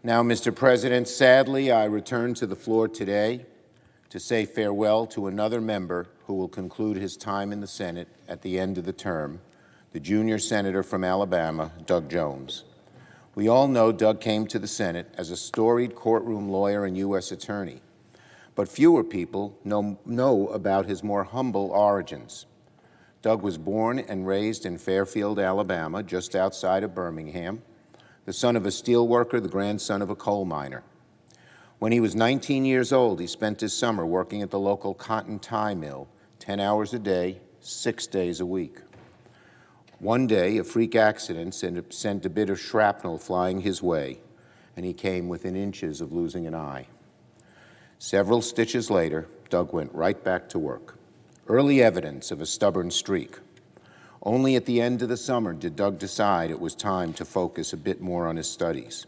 Now, Mr. President, sadly, I return to the floor today to say farewell to another member who will conclude his time in the Senate at the end of the term, the junior senator from Alabama, Doug Jones. We all know Doug came to the Senate as a storied courtroom lawyer and U.S. attorney, but fewer people know about his more humble origins. Doug was born and raised in Fairfield, Alabama, just outside of Birmingham, the son of a steelworker, the grandson of a coal miner. When he was 19 years old, he spent his summer working at the local cotton tie mill, 10 hours a day, 6 days a week. One day, a freak accident sent a bit of shrapnel flying his way, and he came within inches of losing an eye. Several stitches later, Doug went right back to work. Early evidence of a stubborn streak. Only at the end of the summer did Doug decide it was time to focus a bit more on his studies.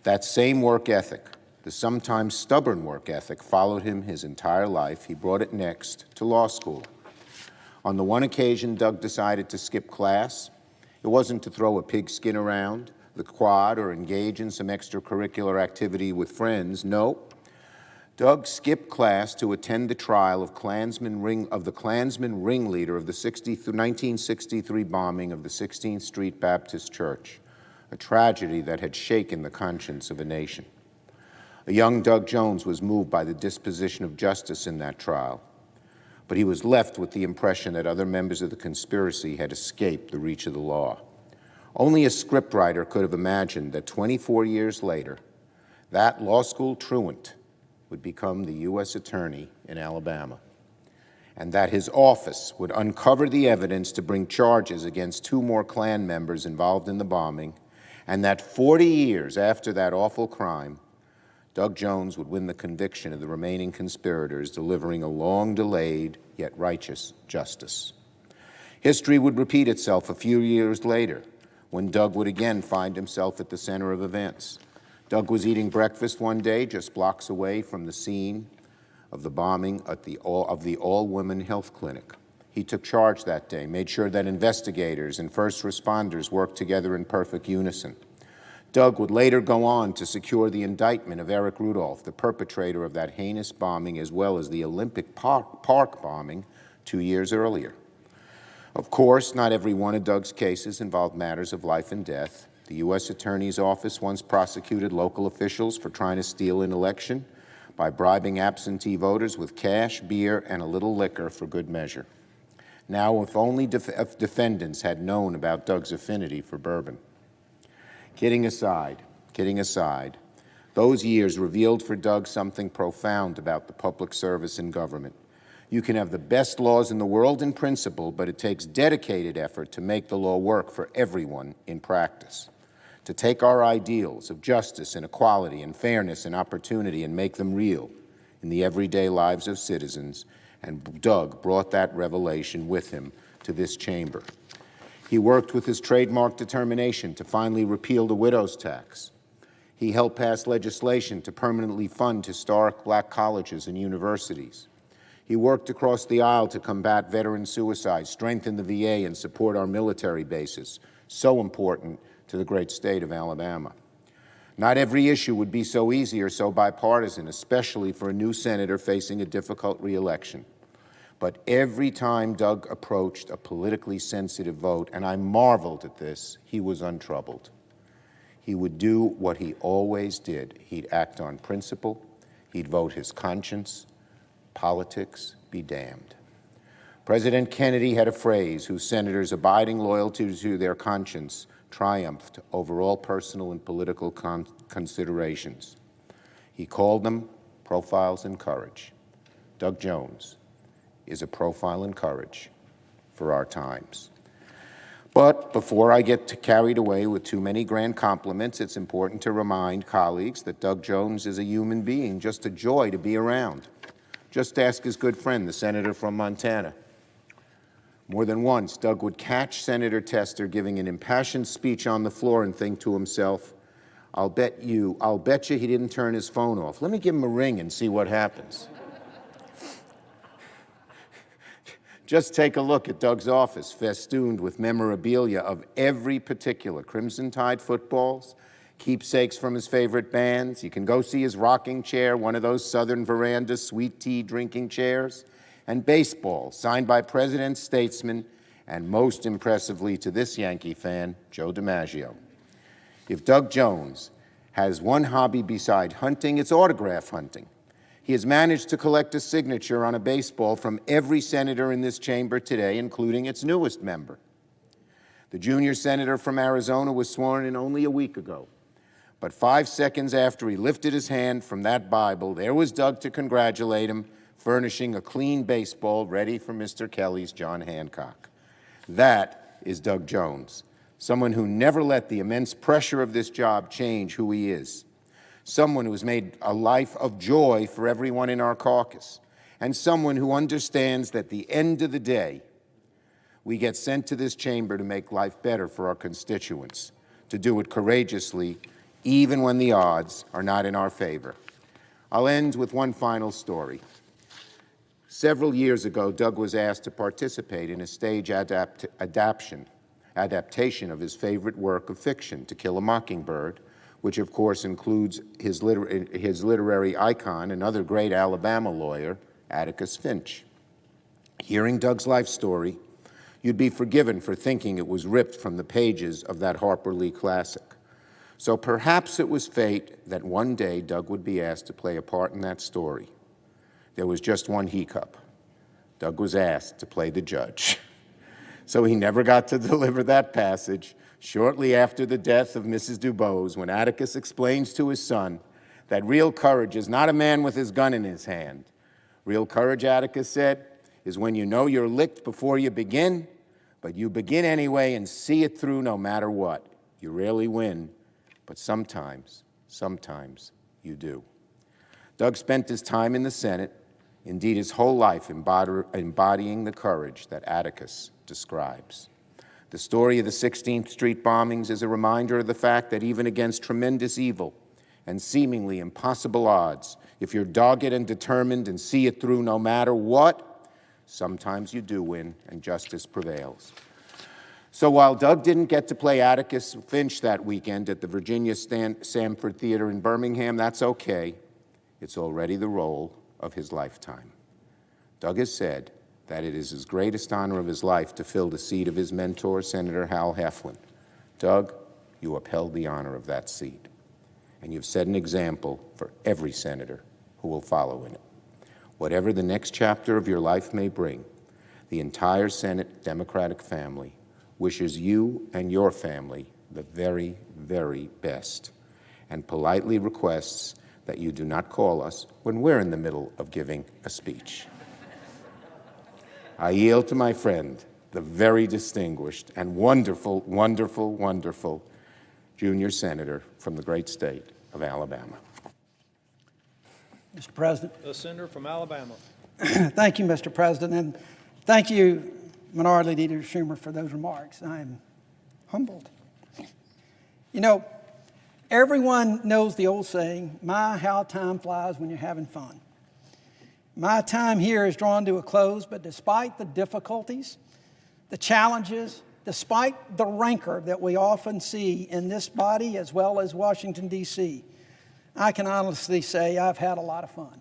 That same work ethic, the sometimes stubborn work ethic, followed him his entire life. He brought it next to law school. On the one occasion Doug decided to skip class, it wasn't to throw a pigskin around the quad or engage in some extracurricular activity with friends. No. Doug skipped class to attend the trial of the Klansman ringleader of the 1963 bombing of the 16th Street Baptist Church, a tragedy that had shaken the conscience of a nation. A young Doug Jones was moved by the disposition of justice in that trial, but he was left with the impression that other members of the conspiracy had escaped the reach of the law. Only a scriptwriter could have imagined that 24 years later, that law school truant would become the U.S. Attorney in Alabama, and that his office would uncover the evidence to bring charges against 2 more Klan members involved in the bombing, and that 40 years after that awful crime, Doug Jones would win the conviction of the remaining conspirators, delivering a long-delayed yet righteous justice. History would repeat itself a few years later, when Doug would again find himself at the center of events. Doug was eating breakfast one day just blocks away from the scene of the bombing of the all-women health clinic. He took charge that day, made sure that investigators and first responders worked together in perfect unison. Doug would later go on to secure the indictment of Eric Rudolph, the perpetrator of that heinous bombing, as well as the Olympic Park bombing 2 years earlier. Of course, not every one of Doug's cases involved matters of life and death. The U.S. Attorney's Office once prosecuted local officials for trying to steal an election by bribing absentee voters with cash, beer, and a little liquor for good measure. Now, if only defendants had known about Doug's affinity for bourbon. Kidding aside, those years revealed for Doug something profound about the public service in government. You can have the best laws in the world in principle, but it takes dedicated effort to make the law work for everyone in practice. To take our ideals of justice and equality and fairness and opportunity and make them real in the everyday lives of citizens, and Doug brought that revelation with him to this chamber. He worked with his trademark determination to finally repeal the widow's tax. He helped pass legislation to permanently fund historic black colleges and universities. He worked across the aisle to combat veteran suicide, strengthen the VA, and support our military bases, so important to the great state of Alabama. Not every issue would be so easy or so bipartisan, especially for a new senator facing a difficult re-election. But every time Doug approached a politically sensitive vote, and I marveled at this, he was untroubled. He would do what he always did. He'd act on principle, he'd vote his conscience, politics be damned. President Kennedy had a phrase whose senators' abiding loyalty to their conscience triumphed over all personal and political considerations. He called them profiles in courage. Doug Jones is a profile in courage for our times. But before I get carried away with too many grand compliments, it's important to remind colleagues that Doug Jones is a human being, just a joy to be around. Just ask his good friend, the senator from Montana. More than once, Doug would catch Senator Tester giving an impassioned speech on the floor and think to himself, I'll bet you he didn't turn his phone off. Let me give him a ring and see what happens. Just take a look at Doug's office, festooned with memorabilia of every particular: Crimson Tide footballs, keepsakes from his favorite bands. You can go see his rocking chair, one of those Southern veranda sweet tea drinking chairs, and baseball, signed by presidents, statesmen, and most impressively to this Yankee fan, Joe DiMaggio. If Doug Jones has one hobby beside hunting, it's autograph hunting. He has managed to collect a signature on a baseball from every senator in this chamber today, including its newest member. The junior senator from Arizona was sworn in only a week ago. But 5 seconds after he lifted his hand from that Bible, there was Doug to congratulate him, furnishing a clean baseball ready for Mr. Kelly's John Hancock. That is Doug Jones, someone who never let the immense pressure of this job change who he is, someone who has made a life of joy for everyone in our caucus, and someone who understands that at the end of the day, we get sent to this chamber to make life better for our constituents, to do it courageously, even when the odds are not in our favor. I'll end with one final story. Several years ago, Doug was asked to participate in a stage adaptation of his favorite work of fiction, To Kill a Mockingbird, which of course includes his literary icon, another great Alabama lawyer, Atticus Finch. Hearing Doug's life story, you'd be forgiven for thinking it was ripped from the pages of that Harper Lee classic. So perhaps it was fate that one day Doug would be asked to play a part in that story. There was just one hiccup. Doug was asked to play the judge. So he never got to deliver that passage shortly after the death of Mrs. Dubose, when Atticus explains to his son that real courage is not a man with his gun in his hand. Real courage, Atticus said, is when you know you're licked before you begin, but you begin anyway and see it through no matter what. You rarely win, but sometimes you do. Doug spent his time in the Senate, indeed his whole life, embodying the courage that Atticus describes. The story of the 16th Street bombings is a reminder of the fact that even against tremendous evil and seemingly impossible odds, if you're dogged and determined and see it through no matter what, sometimes you do win and justice prevails. So while Doug didn't get to play Atticus Finch that weekend at the Virginia Sanford Theater in Birmingham, that's okay. It's already the role of his lifetime. Doug has said that it is his greatest honor of his life to fill the seat of his mentor, Senator Hal Heflin. Doug, you upheld the honor of that seat, and you've set an example for every senator who will follow in it. Whatever the next chapter of your life may bring, the entire Senate Democratic family wishes you and your family the very, very best, and politely requests that you do not call us when we're in the middle of giving a speech. I yield to my friend, the very distinguished and wonderful, wonderful, wonderful junior senator from the great state of Alabama. Mr. President. The senator from Alabama. Thank you, Mr. President, and thank you, Minority Leader Schumer, for those remarks. I am humbled. You know, everyone knows the old saying, my, how time flies when you're having fun. My time here is drawn to a close, but despite the difficulties, the challenges, despite the rancor that we often see in this body as well as Washington, D.C., I can honestly say I've had a lot of fun.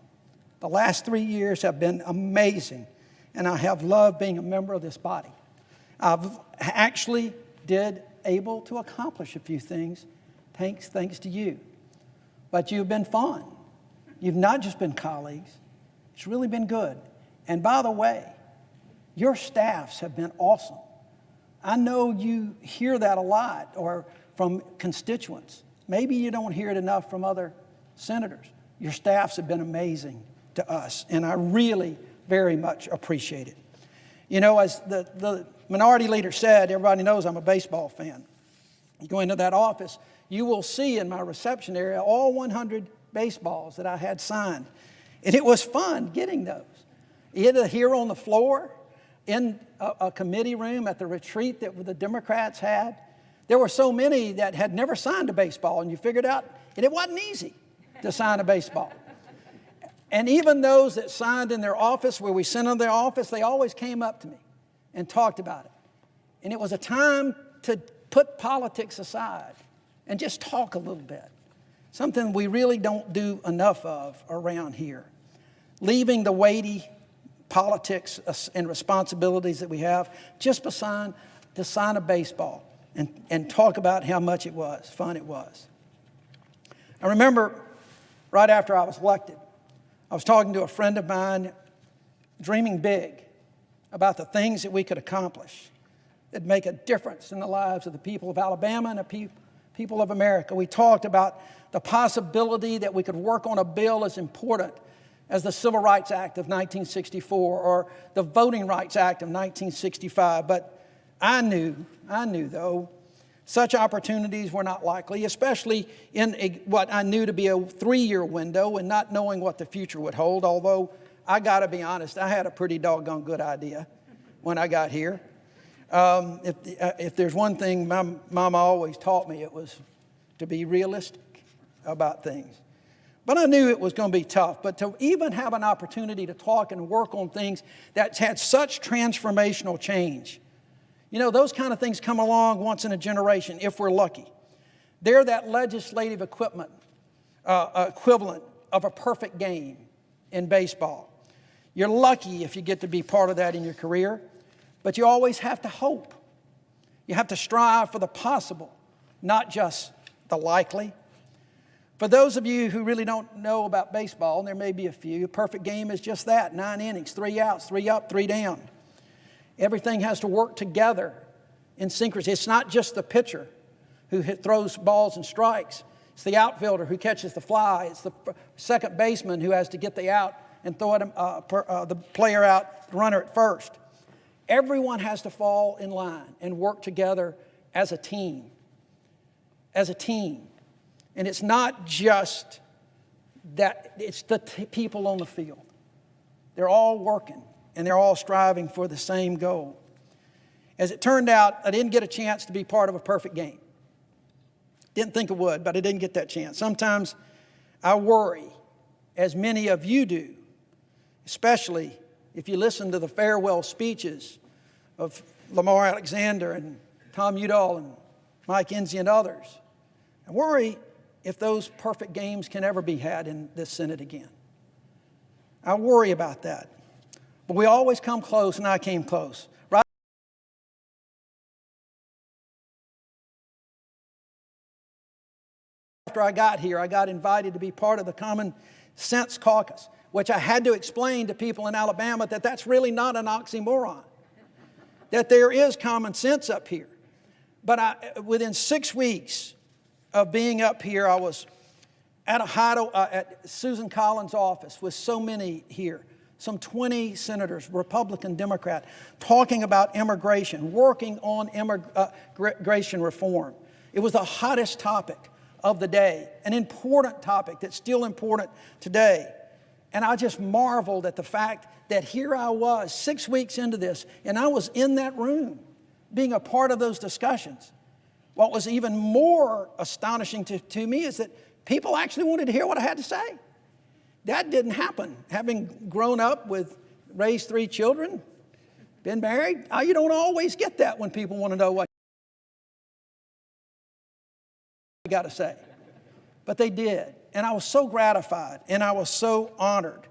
The last 3 years have been amazing, and I have loved being a member of this body. I've actually able to accomplish a few things thanks to you. But you've been fun. You've not just been colleagues. It's really been good. And by the way, your staffs have been awesome. I know you hear that a lot or from constituents. Maybe you don't hear it enough from other senators. Your staffs have been amazing to us, and I really very much appreciate it. You know, as the minority leader said, everybody knows I'm a baseball fan. You go into that office, you will see in my reception area all 100 baseballs that I had signed. And it was fun getting those. Either here on the floor, in a committee room at the retreat that the Democrats had. There were so many that had never signed a baseball, and you figured out, and it wasn't easy to sign a baseball. And even those that signed in their office, where we sent them to their office, they always came up to me and talked about it. And it was a time to put politics aside and just talk a little bit. Something we really don't do enough of around here. Leaving the weighty politics and responsibilities that we have just to sign a baseball and talk about how much fun it was. I remember right after I was elected, I was talking to a friend of mine, dreaming big about the things that we could accomplish that make a difference in the lives of the people of Alabama and the people of America. We talked about the possibility that we could work on a bill as important as the Civil Rights Act of 1964 or the Voting Rights Act of 1965. But I knew though, such opportunities were not likely, especially in what I knew to be a 3-year window and not knowing what the future would hold, although I got to be honest, I had a pretty doggone good idea when I got here. If there's one thing my mama always taught me, it was to be realistic about things. But I knew it was going to be tough. But to even have an opportunity to talk and work on things that had such transformational change, you know, those kind of things come along once in a generation if we're lucky. They're that legislative equivalent of a perfect game in baseball. You're lucky if you get to be part of that in your career, but you always have to hope. You have to strive for the possible, not just the likely. For those of you who really don't know about baseball, and there may be a few, a perfect game is just that, 9 innings, 3 outs, 3 up, 3 down. Everything has to work together in synchrony. It's not just the pitcher who throws balls and strikes. It's the outfielder who catches the fly. It's the second baseman who has to get the out and throw the player out, the runner at first. Everyone has to fall in line and work together as a team. As a team. And it's not just that, it's the people on the field. They're all working and they're all striving for the same goal. As it turned out, I didn't get a chance to be part of a perfect game. Didn't think I would, but I didn't get that chance. Sometimes I worry, as many of you do, especially if you listen to the farewell speeches of Lamar Alexander and Tom Udall and Mike Enzi and others. I worry if those perfect games can ever be had in this Senate again. I worry about that. But we always come close, and I came close. Right after I got here, I got invited to be part of the Common Sense Caucus, which I had to explain to people in Alabama that that's really not an oxymoron, that there is common sense up here. But within 6 weeks of being up here, I was at at Susan Collins' office with so many here, some 20 senators, Republican, Democrat, talking about immigration, working on immigration reform. It was the hottest topic of the day, an important topic that's still important today. And I just marveled at the fact that here I was 6 weeks into this, and I was in that room being a part of those discussions. What was even more astonishing to me is that people actually wanted to hear what I had to say. That didn't happen. Having grown up raised 3 children, been married, you don't always get that when people want to know what you got to say. But they did. And I was so gratified and I was so honored.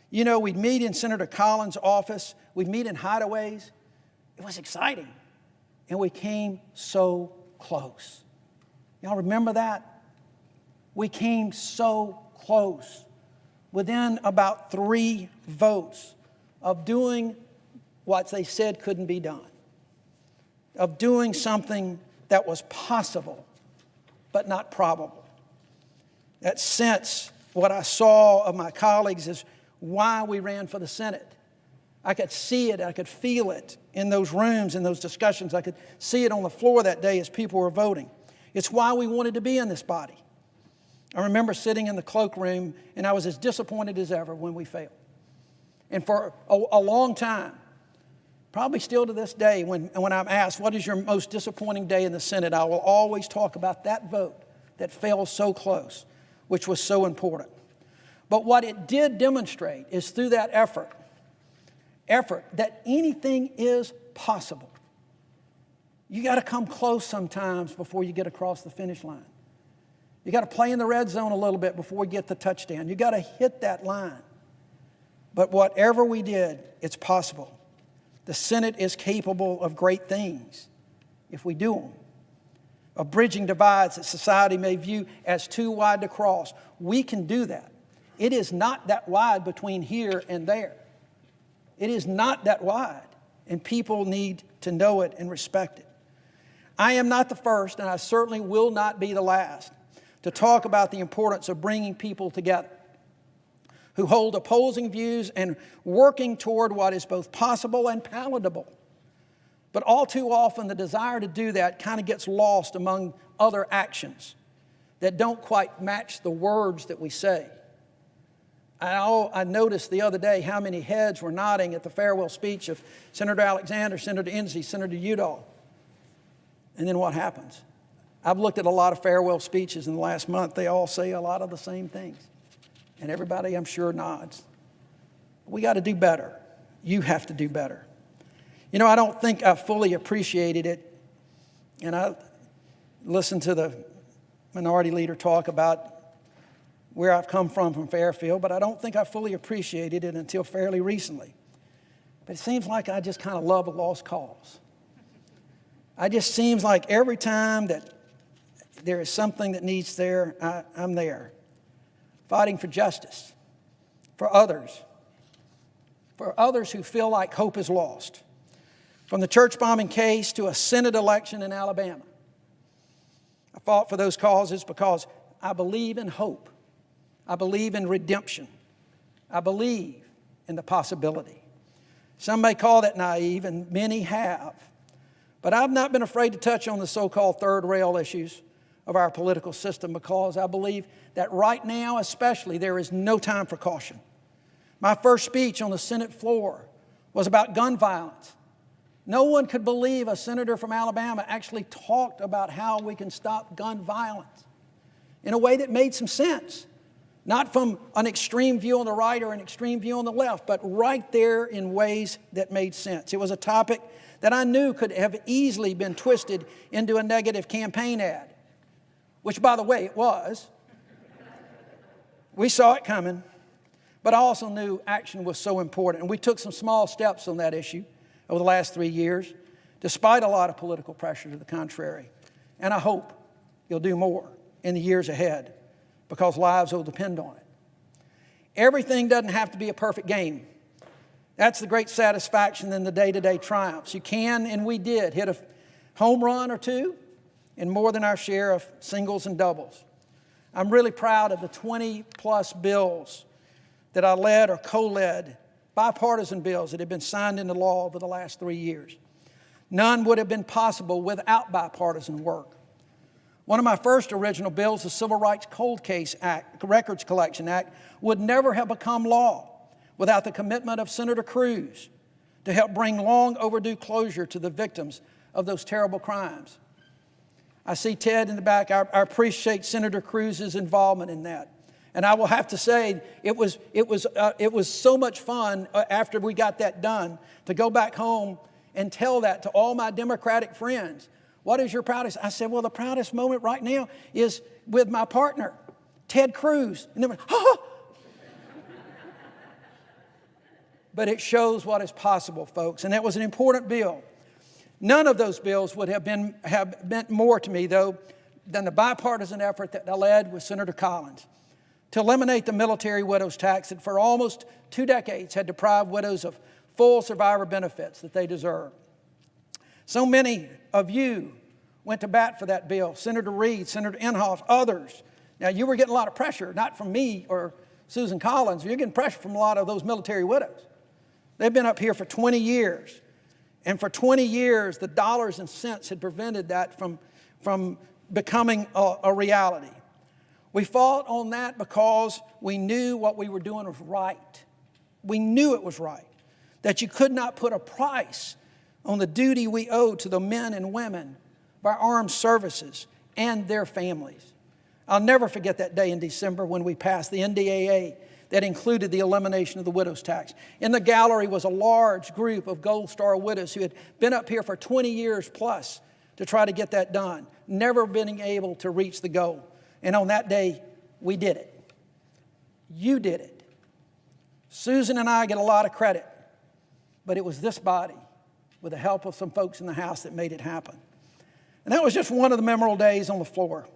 You know, we'd meet in Senator Collins' office. We'd meet in hideaways. It was exciting. And we came so close. Y'all remember that? We came so close. Within about 3 votes of doing what they said couldn't be done. Of doing something that was possible, but not probable. That sense, what I saw of my colleagues is why we ran for the Senate. I could see it, I could feel it in those rooms, in those discussions. I could see it on the floor that day as people were voting. It's why we wanted to be in this body. I remember sitting in the cloakroom, and I was as disappointed as ever when we failed. And for a long time, probably still to this day, when I'm asked, what is your most disappointing day in the Senate, I will always talk about that vote that fell so close, which was so important. But what it did demonstrate is through that effort, that anything is possible. You got to come close sometimes before you get across the finish line. You got to play in the red zone a little bit before we get the touchdown. You got to hit that line. But whatever we did, it's possible. The Senate is capable of great things if we do them. Of bridging divides that society may view as too wide to cross. We can do that. It is not that wide between here and there. It is not that wide, and people need to know it and respect it. I am not the first, and I certainly will not be the last, to talk about the importance of bringing people together who hold opposing views and working toward what is both possible and palatable. But all too often, the desire to do that kind of gets lost among other actions that don't quite match the words that we say. I noticed the other day how many heads were nodding at the farewell speech of Senator Alexander, Senator Enzi, Senator Udall. And then what happens? I've looked at a lot of farewell speeches in the last month. They all say a lot of the same things. And everybody, I'm sure, nods. We got to do better. You have to do better. You know, I don't think I fully appreciated it. And I listened to the minority leader talk about where I've come from Fairfield, but I don't think I fully appreciated it until fairly recently. But it seems like I just kind of love a lost cause. It just seems like every time that there is something that needs there, I'm there. Fighting for justice, for others who feel like hope is lost. From the church bombing case to a Senate election in Alabama. I fought for those causes because I believe in hope. I believe in redemption. I believe in the possibility. Some may call that naive, and many have. But I've not been afraid to touch on the so-called third rail issues of our political system because I believe that right now especially there is no time for caution. My first speech on the Senate floor was about gun violence. No one could believe a senator from Alabama actually talked about how we can stop gun violence in a way that made some sense. Not from an extreme view on the right or an extreme view on the left, but right there in ways that made sense. It was a topic that I knew could have easily been twisted into a negative campaign ad, which, by the way, it was. We saw it coming, but I also knew action was so important. And we took some small steps on that issue over the last 3 years, despite a lot of political pressure to the contrary. And I hope you'll do more in the years ahead, because lives will depend on it. Everything doesn't have to be a perfect game. That's the great satisfaction in the day-to-day triumphs. You can, and we did, hit a home run or two and more than our share of singles and doubles. I'm really proud of the 20-plus bills that I led or co-led, bipartisan bills that have been signed into law over the last 3 years. None would have been possible without bipartisan work. One of my first original bills, the Civil Rights Cold Case Act, Records Collection Act, would never have become law without the commitment of Senator Cruz to help bring long overdue closure to the victims of those terrible crimes. I see Ted in the back. I appreciate Senator Cruz's involvement in that. And I will have to say, it was so much fun after we got that done to go back home and tell that to all my Democratic friends. What is your proudest? I said, well, the proudest moment right now is with my partner, Ted Cruz. And they went, oh! But it shows what is possible, folks. And that was an important bill. None of those bills would have meant more to me, though, than the bipartisan effort that I led with Senator Collins to eliminate the military widows tax that for almost 2 decades had deprived widows of full survivor benefits that they deserve. So many of you went to bat for that bill. Senator Reid, Senator Inhofe, others. Now, you were getting a lot of pressure, not from me or Susan Collins. You're getting pressure from a lot of those military widows. They've been up here for 20 years. And for 20 years, the dollars and cents had prevented that from becoming a reality. We fought on that because we knew what we were doing was right. We knew it was right. That you could not put a price on the duty we owe to the men and women of our armed services and their families. I'll never forget that day in December when we passed the NDAA that included the elimination of the widow's tax. In the gallery was a large group of Gold Star widows who had been up here for 20 years plus, to try to get that done, never being able to reach the goal. And on that day, we did it. You did it. Susan and I get a lot of credit, but it was this body, with the help of some folks in the House, that made it happen. And that was just one of the memorable days on the floor.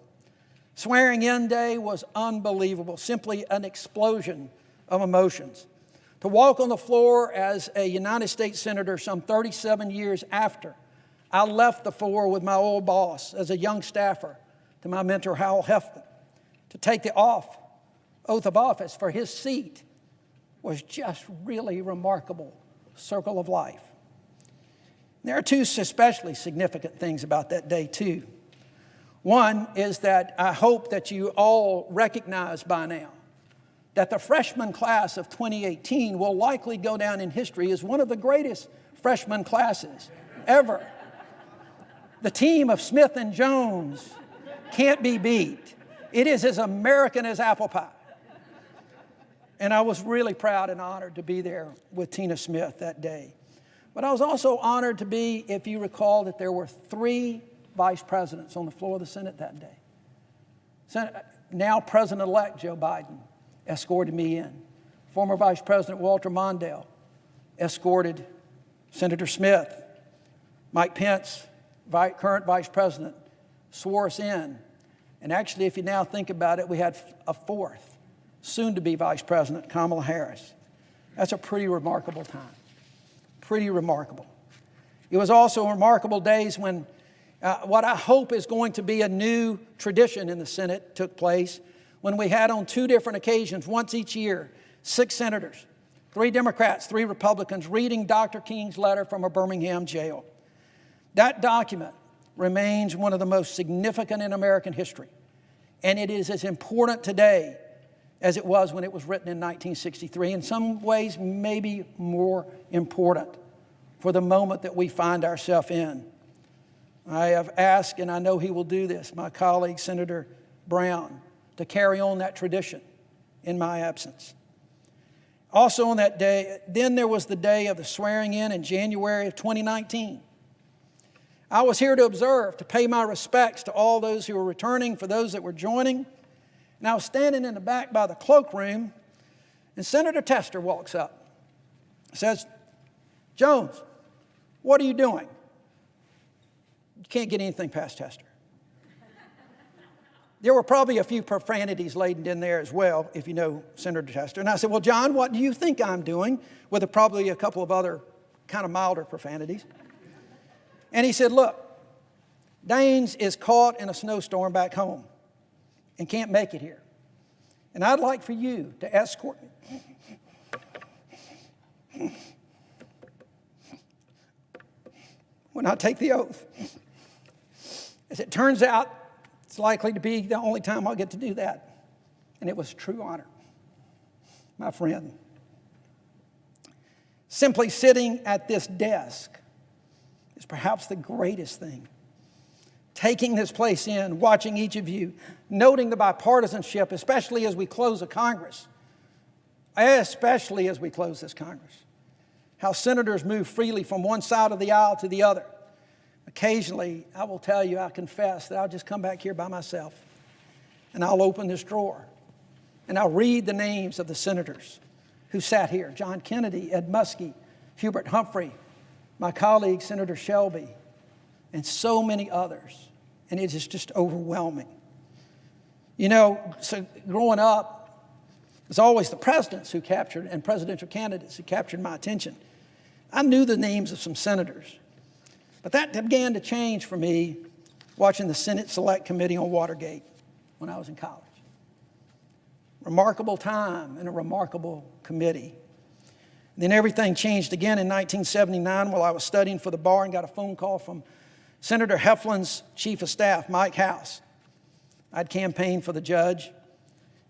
Swearing in day was unbelievable, simply an explosion of emotions. To walk on the floor as a United States Senator some 37 years after I left the floor with my old boss as a young staffer to my mentor, Howell Heflin, to take the oath of office for his seat was just really remarkable circle of life. There are two especially significant things about that day, too. One is that I hope that you all recognize by now that the freshman class of 2018 will likely go down in history as one of the greatest freshman classes ever. The team of Smith and Jones can't be beat. It is as American as apple pie. And I was really proud and honored to be there with Tina Smith that day. But I was also honored to be, if you recall, that there were 3 vice presidents on the floor of the Senate that day. Now President-elect Joe Biden escorted me in. Former Vice President Walter Mondale escorted Senator Smith. Mike Pence, current Vice President, swore us in. And actually, if you now think about it, we had a 4th, soon-to-be Vice President, Kamala Harris. That's a pretty remarkable time. Pretty remarkable. It was also remarkable days when what I hope is going to be a new tradition in the Senate took place, when we had on 2 different occasions, once each year, 6 senators, 3 Democrats, 3 Republicans, reading Dr. King's letter from a Birmingham jail. That document remains one of the most significant in American history, and it is as important today as it was when it was written in 1963. In some ways, maybe more important for the moment that we find ourselves in. I have asked, and I know he will do this, my colleague, Senator Brown, to carry on that tradition in my absence. Also on that day, then there was the day of the swearing in January of 2019. I was here to observe, to pay my respects to all those who were returning, for those that were joining. And I was standing in the back by the cloakroom, and Senator Tester walks up. Says, "Jones, what are you doing?" You can't get anything past Tester. There were probably a few profanities laden in there as well, if you know Senator Tester. And I said, "Well, John, what do you think I'm doing?" With probably a couple of other kind of milder profanities. And he said, "Look, Daines is caught in a snowstorm back home and can't make it here. And I'd like for you to escort me when I take the oath. As it turns out, it's likely to be the only time I'll get to do that." And it was a true honor, my friend. Simply sitting at this desk is perhaps the greatest thing. Taking this place in, watching each of you, noting the bipartisanship, especially as we close a Congress, especially as we close this Congress. How senators move freely from one side of the aisle to the other. Occasionally, I will tell you, I confess that I'll just come back here by myself and I'll open this drawer and I'll read the names of the senators who sat here: John Kennedy, Ed Muskie, Hubert Humphrey, my colleague, Senator Shelby, and so many others. And it is just overwhelming. You know, so growing up, it was always the presidents who captured, and presidential candidates who captured my attention. I knew the names of some senators, but that began to change for me watching the Senate Select Committee on Watergate when I was in college. Remarkable time and a remarkable committee. Then everything changed again in 1979 while I was studying for the bar and got a phone call from Senator Heflin's chief of staff, Mike House. I'd campaigned for the judge.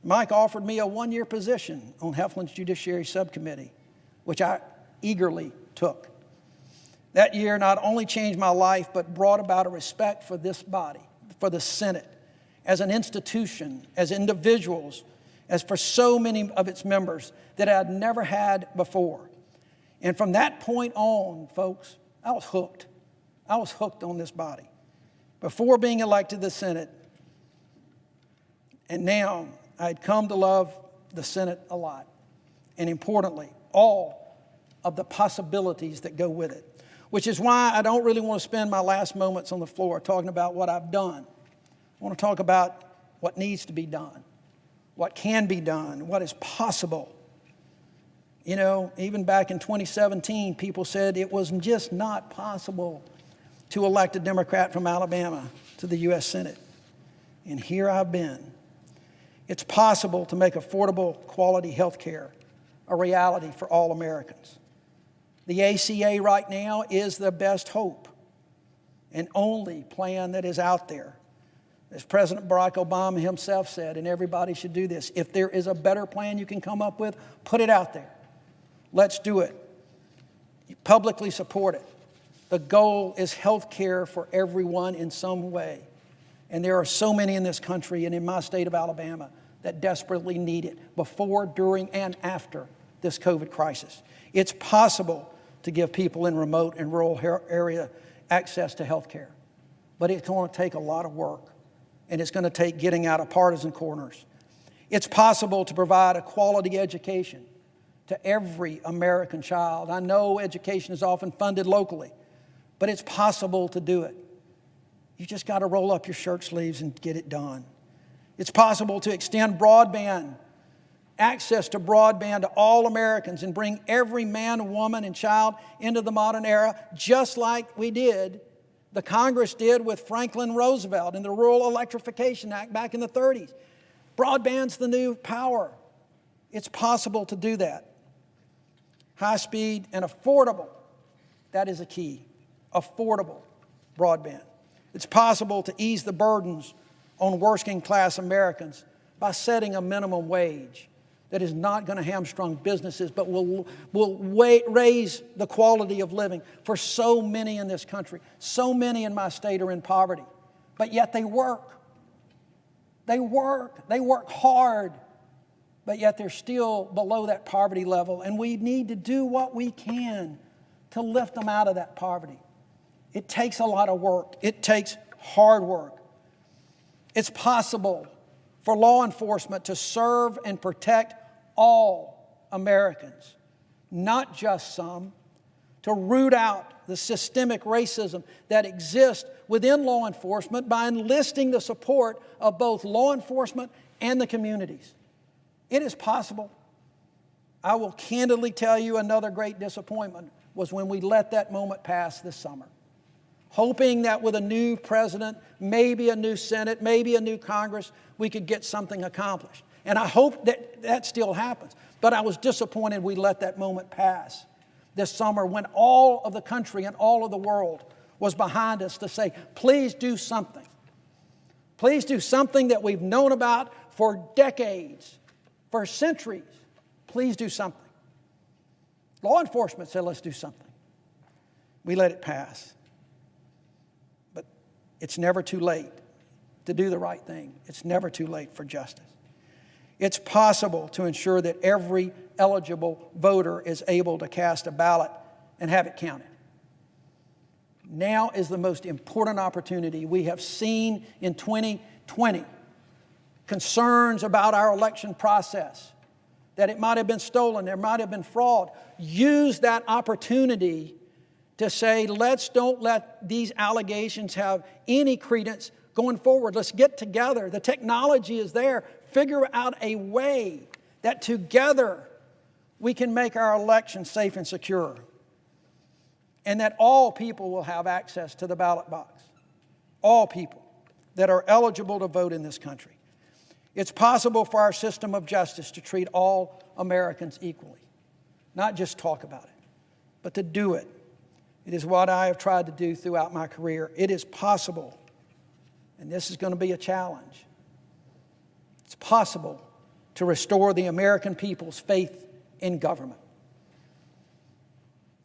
Mike offered me a 1-year position on Heflin's Judiciary Subcommittee, which I eagerly took. That year not only changed my life, but brought about a respect for this body, for the Senate, as an institution, as individuals, as for so many of its members that I had never had before. And from that point on, folks, I was hooked. I was hooked on this body. before being elected to the Senate, and now I'd come to love the Senate a lot. And importantly, all of the possibilities that go with it, which is why I don't really want to spend my last moments on the floor talking about what I've done. I want to talk about what needs to be done, what can be done, what is possible. You know, even back in 2017, people said it was just not possible to elect a Democrat from Alabama to the U.S. Senate. And here I've been. It's possible to make affordable, quality health care a reality for all Americans. The ACA right now is the best hope and only plan that is out there. As President Barack Obama himself said, and everybody should do this, if there is a better plan you can come up with, put it out there. Let's do it. Publicly support it. The goal is health care for everyone in some way. And there are so many in this country and in my state of Alabama that desperately need it before, during, and after this COVID crisis. It's possible to give people in remote and rural area access to health care. But it's going to take a lot of work. And it's going to take getting out of partisan corners. It's possible to provide a quality education to every American child. I know education is often funded locally, but it's possible to do it. You just got to roll up your shirt sleeves and get it done. It's possible to extend broadband, access to broadband to all Americans and bring every man, woman, and child into the modern era, just like the Congress did with Franklin Roosevelt and the Rural Electrification Act back in the 30s. Broadband's the new power. It's possible to do that. High speed and affordable, that is a key. Affordable broadband. It's possible to ease the burdens on working class Americans by setting a minimum wage that is not going to hamstrung businesses, but will raise the quality of living for so many in this country. So many in my state are in poverty, but yet they work. They work hard, but yet they're still below that poverty level, and we need to do what we can to lift them out of that poverty. It takes a lot of work. It takes hard work. It's possible for law enforcement to serve and protect all Americans, not just some, to root out the systemic racism that exists within law enforcement by enlisting the support of both law enforcement and the communities. It is possible. I will candidly tell you another great disappointment was when we let that moment pass this summer, hoping that with a new president, maybe a new Senate, maybe a new Congress, we could get something accomplished. And I hope that still happens. But I was disappointed we let that moment pass this summer when all of the country and all of the world was behind us to say, please do something. Please do something that we've known about for decades, for centuries. Please do something. Law enforcement said, let's do something. We let it pass. But it's never too late to do the right thing. It's never too late for justice. It's possible to ensure that every eligible voter is able to cast a ballot and have it counted. Now is the most important opportunity. We have seen in 2020 concerns about our election process, that it might have been stolen, there might have been fraud. Use that opportunity to say, don't let these allegations have any credence going forward. Let's get together. The technology is there. Figure out a way that together we can make our election safe and secure, and that all people will have access to the ballot box. All people that are eligible to vote in this country. It's possible for our system of justice to treat all Americans equally. Not just talk about it, but to do it. It is what I have tried to do throughout my career. It is possible, and this is going to be a challenge. It's possible to restore the American people's faith in government.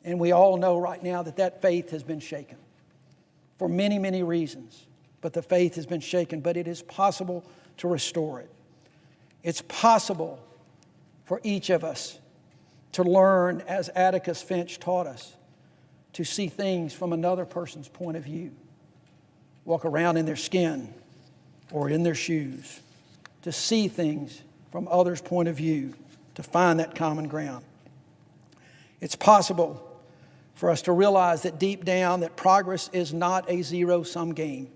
And we all know right now that faith has been shaken for many, many reasons. But the faith has been shaken, but it is possible to restore it. It's possible for each of us to learn, as Atticus Finch taught us, to see things from another person's point of view. walk around in their skin or in their shoes, to see things from others' point of view, to find that common ground. It's possible for us to realize that deep down that progress is not a zero-sum game,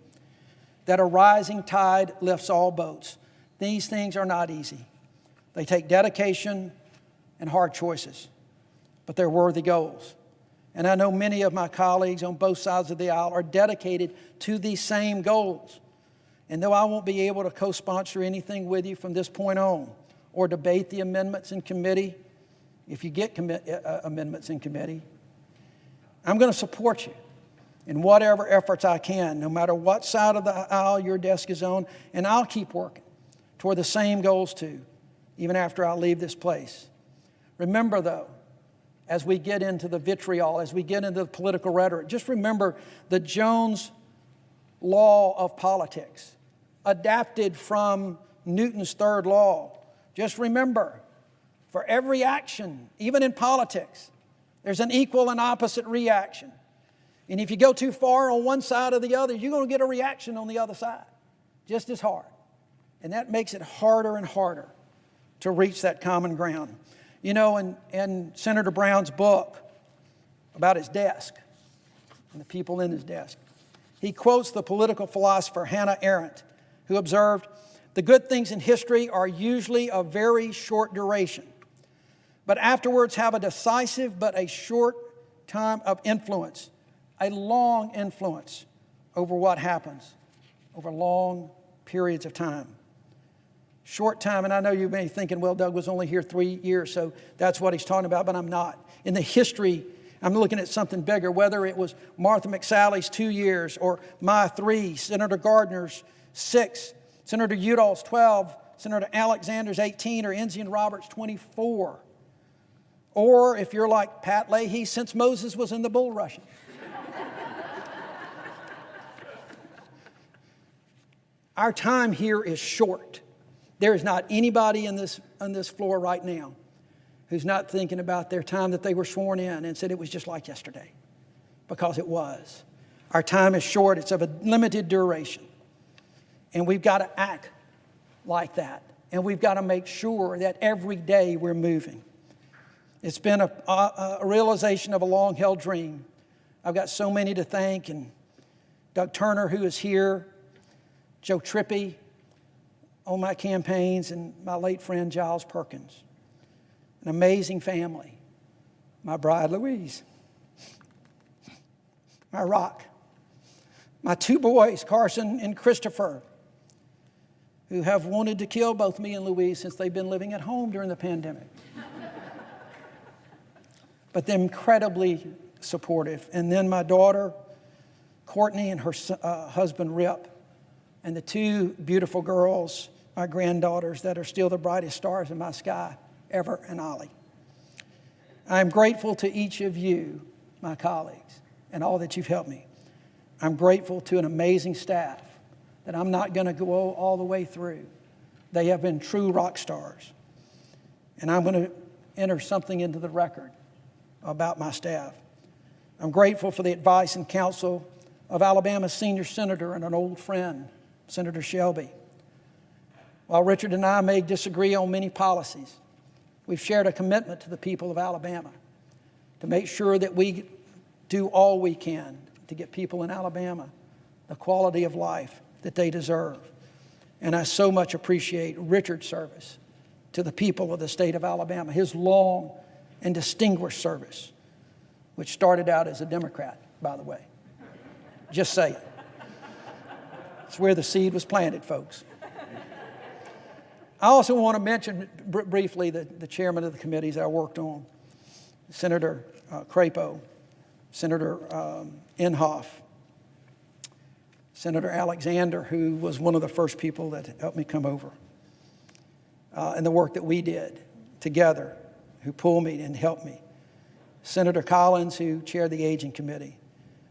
that a rising tide lifts all boats. These things are not easy. They take dedication and hard choices, but they're worthy goals. And I know many of my colleagues on both sides of the aisle are dedicated to these same goals. And though I won't be able to co-sponsor anything with you from this point on, or debate the amendments in committee, if you get amendments in committee, I'm going to support you in whatever efforts I can, no matter what side of the aisle your desk is on, and I'll keep working toward the same goals too, even after I leave this place. Remember, though, as we get into the vitriol, as we get into the political rhetoric, just remember the Jones law of politics, adapted from Newton's third law. Just remember, for every action, even in politics, there's an equal and opposite reaction. And if you go too far on one side or the other, you're going to get a reaction on the other side, just as hard. And that makes it harder and harder to reach that common ground. You know, in Senator Brown's book about his desk and the people in his desk, he quotes the political philosopher Hannah Arendt, who observed, "The good things in history are usually of very short duration, but afterwards have a decisive but a short time of influence, a long influence over what happens over long periods of time." Short time, and I know you may be thinking, well, Doug was only here 3 years, so that's what he's talking about, but I'm not. In the history, I'm looking at something bigger, whether it was Martha McSally's 2 years, or my 3, Senator Gardner's 6, Senator Udall's 12, Senator Alexander's 18, or Enzi and Roberts' 24. Or if you're like Pat Leahy, since Moses was in the bull rushing. Our time here is short. There is not anybody on this floor right now who's not thinking about their time that they were sworn in and said it was just like yesterday, because it was. Our time is short. It's of a limited duration. And we've got to act like that. And we've got to make sure that every day we're moving. It's been a realization of a long-held dream. I've got so many to thank, and Doug Turner, who is here, Joe Trippi on my campaigns, and my late friend Giles Perkins. An amazing family. My bride Louise. My rock. My 2 boys, Carson and Christopher, who have wanted to kill both me and Louise since they've been living at home during the pandemic. But they're incredibly supportive. And then my daughter, Courtney, and her husband, Rip, and the 2 beautiful girls, my granddaughters, that are still the brightest stars in my sky, Ever and Ollie. I'm grateful to each of you, my colleagues, and all that you've helped me. I'm grateful to an amazing staff that I'm not going to go all the way through. They have been true rock stars. And I'm going to enter something into the record about my staff. I'm grateful for the advice and counsel of Alabama's senior senator and an old friend, Senator Shelby. While Richard and I may disagree on many policies, we've shared a commitment to the people of Alabama to make sure that we do all we can to get people in Alabama the quality of life that they deserve. And I so much appreciate Richard's service to the people of the state of Alabama, his long and distinguished service, which started out as a Democrat, by the way. Just saying. It's where the seed was planted, folks. I also want to mention briefly the chairman of the committees that I worked on, Senator Crapo, Senator Inhofe, Senator Alexander, who was one of the first people that helped me come over, and the work that we did together, who pulled me and helped me, Senator Collins, who chaired the Aging Committee.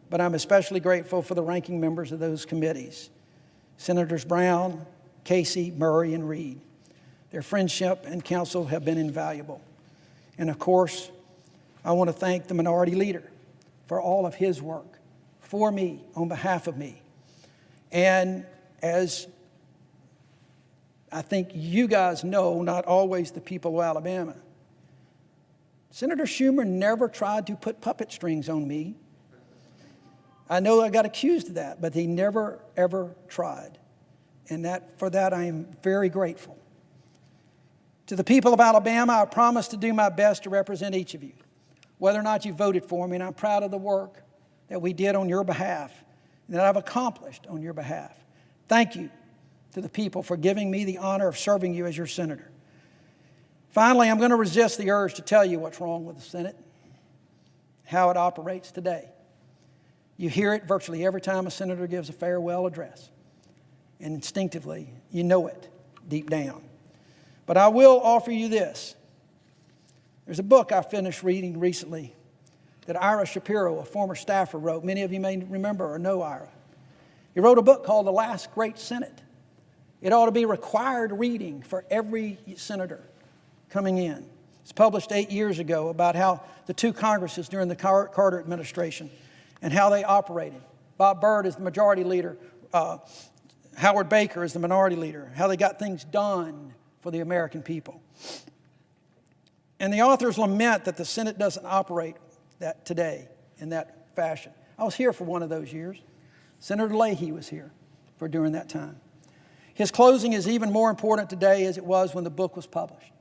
But I'm especially grateful for the ranking members of those committees, Senators Brown, Casey, Murray, and Reed. Their friendship and counsel have been invaluable. And of course, I want to thank the minority leader for all of his work for me, on behalf of me. And as I think you guys know, not always the people of Alabama, Senator Schumer never tried to put puppet strings on me. I know I got accused of that, but he never, ever tried. And for that, I am very grateful. To the people of Alabama, I promise to do my best to represent each of you, whether or not you voted for me, and I'm proud of the work that we did on your behalf and that I've accomplished on your behalf. Thank you to the people for giving me the honor of serving you as your senator. Finally, I'm going to resist the urge to tell you what's wrong with the Senate, how it operates today. You hear it virtually every time a senator gives a farewell address, and instinctively, you know it deep down. But I will offer you this. There's a book I finished reading recently that Ira Shapiro, a former staffer, wrote. Many of you may remember or know Ira. He wrote a book called The Last Great Senate. It ought to be required reading for every senator coming in. It's published 8 years ago about how the two Congresses during the Carter administration and how they operated. Bob Byrd is the majority leader. Howard Baker is the minority leader. How they got things done for the American people. And the authors lament that the Senate doesn't operate that today in that fashion. I was here for one of those years. Senator Leahy was here for during that time. His closing is even more important today as it was when the book was published.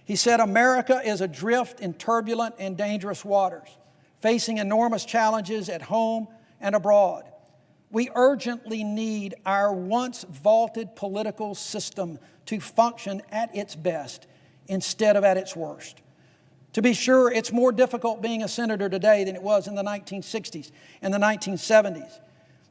He said, America is adrift in turbulent and dangerous waters, facing enormous challenges at home and abroad. We urgently need our once vaunted political system to function at its best instead of at its worst. To be sure, it's more difficult being a senator today than it was in the 1960s and the 1970s.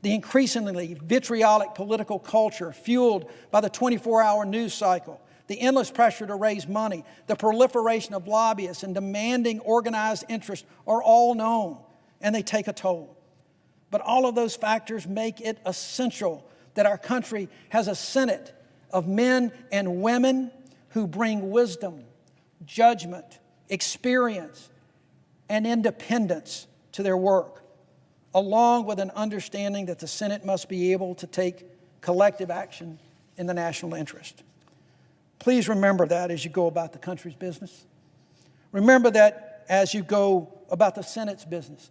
The increasingly vitriolic political culture fueled by the 24-hour news cycle, the endless pressure to raise money, the proliferation of lobbyists and demanding organized interest are all known, and they take a toll. But all of those factors make it essential that our country has a Senate of men and women who bring wisdom, judgment, experience, and independence to their work, along with an understanding that the Senate must be able to take collective action in the national interest. Please remember that as you go about the country's business. Remember that as you go about the Senate's business.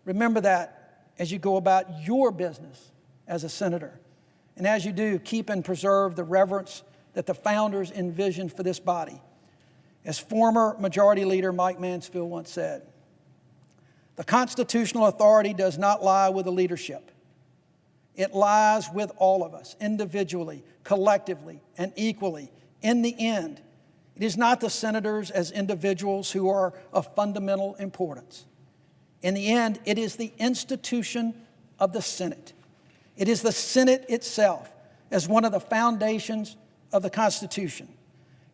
Remember that as you go about your business as a senator. And as you do, keep and preserve the reverence that the founders envisioned for this body. As former Majority Leader Mike Mansfield once said, the constitutional authority does not lie with the leadership. It lies with all of us, individually, collectively, and equally. In the end, it is not the senators as individuals who are of fundamental importance. In the end, it is the institution of the Senate. It is the Senate itself as one of the foundations of the Constitution.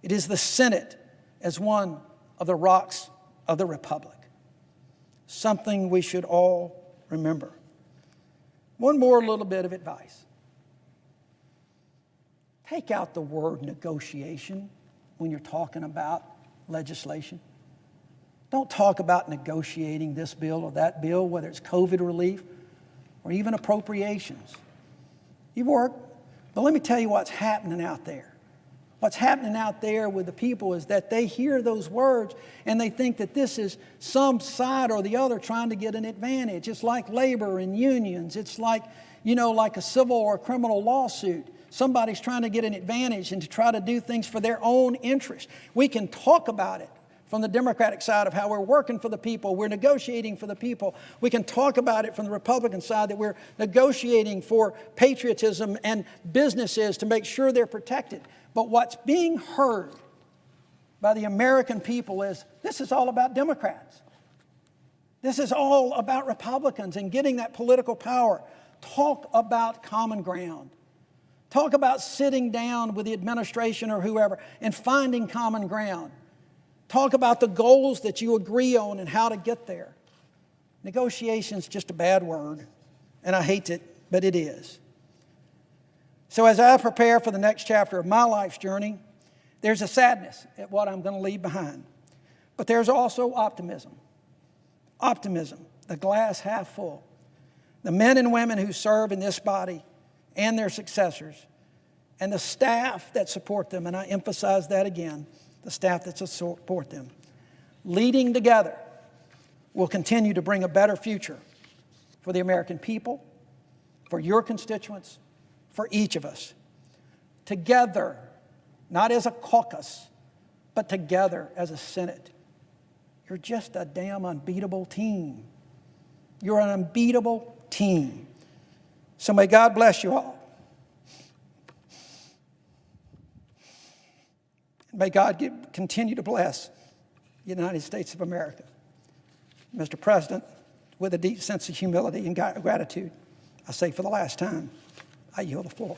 It is the Senate as one of the rocks of the Republic. Something we should all remember. One more little bit of advice. Take out the word negotiation when you're talking about legislation. Don't talk about negotiating this bill or that bill, whether it's COVID relief or even appropriations. You work, but let me tell you what's happening out there. What's happening out there with the people is that they hear those words and they think that this is some side or the other trying to get an advantage. It's like labor and unions. It's like, like a civil or a criminal lawsuit. Somebody's trying to get an advantage and to try to do things for their own interest. We can talk about it from the Democratic side of how we're working for the people, we're negotiating for the people. We can talk about it from the Republican side that we're negotiating for patriotism and businesses to make sure they're protected. But what's being heard by the American people is this is all about Democrats. This is all about Republicans and getting that political power. Talk about common ground. Talk about sitting down with the administration or whoever and finding common ground. Talk about the goals that you agree on and how to get there. Negotiation is just a bad word, and I hate it, but it is. So as I prepare for the next chapter of my life's journey, there's a sadness at what I'm going to leave behind. But there's also optimism. Optimism, the glass half full. The men and women who serve in this body and their successors, and the staff that support them, and I emphasize that again, the staff that support them, leading together will continue to bring a better future for the American people, for your constituents, for each of us. Together, not as a caucus, but together as a Senate. You're just a damn unbeatable team. You're an unbeatable team. So may God bless you all. May God continue to bless the United States of America. Mr. President, with a deep sense of humility and gratitude, I say for the last time, I yield the floor.